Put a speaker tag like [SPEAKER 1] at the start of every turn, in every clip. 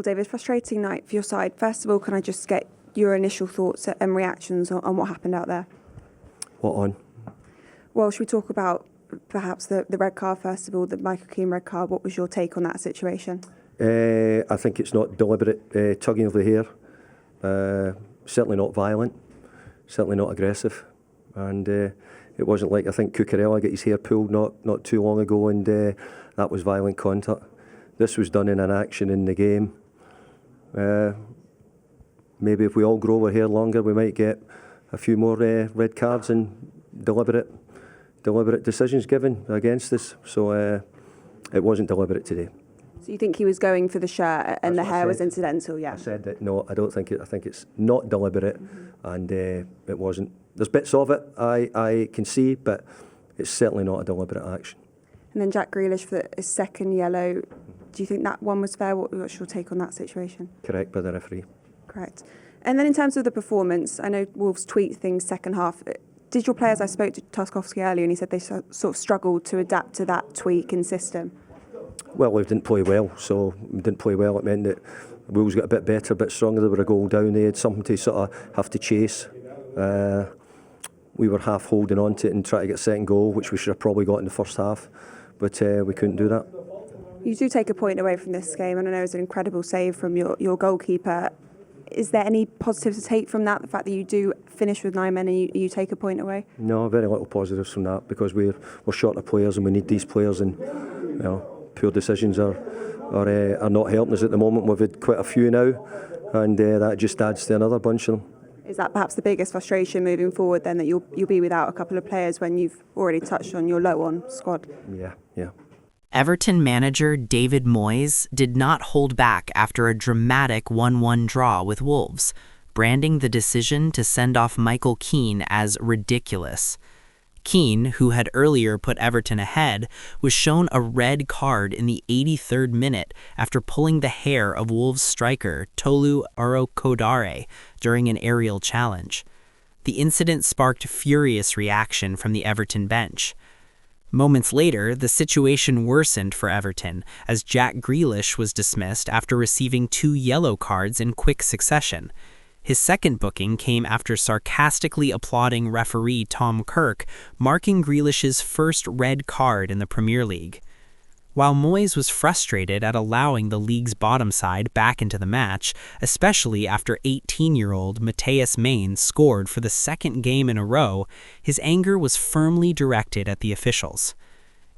[SPEAKER 1] Well, David, frustrating night for your side. First of all, can I just get your initial thoughts and reactions on what happened out there?
[SPEAKER 2] What on?
[SPEAKER 1] Well, should we talk about perhaps the red card first of all, the Michael Keane red card? What was your take on that situation?
[SPEAKER 2] I think it's not deliberate tugging of the hair. Certainly not violent. Certainly not aggressive. And it wasn't like, I think Cucurella got his hair pulled not too long ago, and that was violent contact. This was done in an action in the game. Maybe if we all grow our hair longer, we might get a few more red cards and deliberate decisions given against us. So it wasn't deliberate today.
[SPEAKER 1] So you think he was going for the shirt and the hair was incidental? Yeah.
[SPEAKER 2] I said that. No, I don't think it. I think it's not deliberate, and it wasn't. There's bits of it I can see, but it's certainly not a deliberate action.
[SPEAKER 1] And then Jack Grealish for his second yellow. Do you think that one was fair? What's your take on that situation?
[SPEAKER 2] Correct by the referee.
[SPEAKER 1] Correct. And then in terms of the performance, I know Wolves tweet things second half. Did your players, I spoke to Tarkowski earlier and he said they sort of struggled to adapt to that tweak in system.
[SPEAKER 2] Well, we didn't play well, so we didn't play well. It meant that Wolves got a bit better, a bit stronger. They were a goal down. They had something to sort of have to chase. We were half holding on to it and trying to get a second goal, which we should have probably got in the first half, but we couldn't do that.
[SPEAKER 1] You do take a point away from this game, and I know it was an incredible save from your goalkeeper. Is there any positive to take from that, the fact that you do finish with 9 men and you take a point away?
[SPEAKER 2] No, very little positives from that, because we're short of players and we need these players, and poor decisions are not helping us at the moment. We've had quite a few now, and that just adds to another bunch of them.
[SPEAKER 1] Is that perhaps the biggest frustration moving forward then, that you'll be without a couple of players when you've already touched on your low on squad?
[SPEAKER 2] Yeah.
[SPEAKER 3] Everton manager David Moyes did not hold back after a dramatic 1-1 draw with Wolves, branding the decision to send off Michael Keane as ridiculous. Keane, who had earlier put Everton ahead, was shown a red card in the 83rd minute after pulling the hair of Wolves striker Tolu Arokodare during an aerial challenge. The incident sparked furious reaction from the Everton bench. Moments later, the situation worsened for Everton as Jack Grealish was dismissed after receiving 2 yellow cards in quick succession. His second booking came after sarcastically applauding referee Tom Kirk, marking Grealish's first red card in the Premier League. While Moyes was frustrated at allowing the league's bottom side back into the match, especially after 18-year-old Matheus Main scored for the second game in a row, his anger was firmly directed at the officials.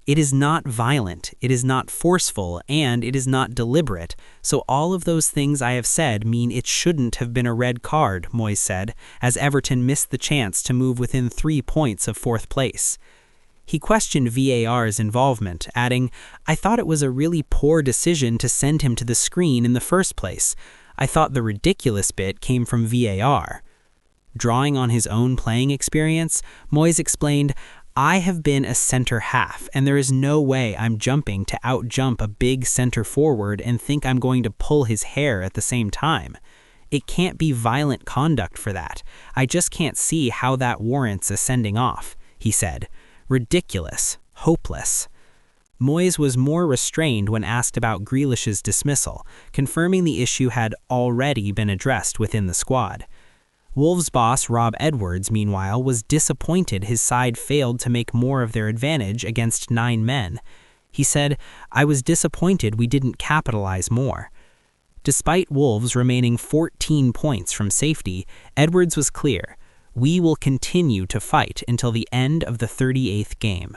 [SPEAKER 3] It is not violent, it is not forceful, and it is not deliberate, so all of those things I have said mean it shouldn't have been a red card, Moyes said, as Everton missed the chance to move within 3 points of 4th place. He questioned VAR's involvement, adding, "I thought it was a really poor decision to send him to the screen in the first place. I thought the ridiculous bit came from VAR." Drawing on his own playing experience, Moyes explained, "I have been a center half, and there is no way I'm jumping to outjump a big center forward and think I'm going to pull his hair at the same time. It can't be violent conduct for that. I just can't see how that warrants a sending off," he said. Ridiculous, hopeless. Moyes was more restrained when asked about Grealish's dismissal, confirming the issue had already been addressed within the squad. Wolves boss Rob Edwards, meanwhile, was disappointed his side failed to make more of their advantage against 9 men. He said, "I was disappointed we didn't capitalize more." Despite Wolves remaining 14 points from safety, Edwards was clear, "We will continue to fight until the end of the 38th game."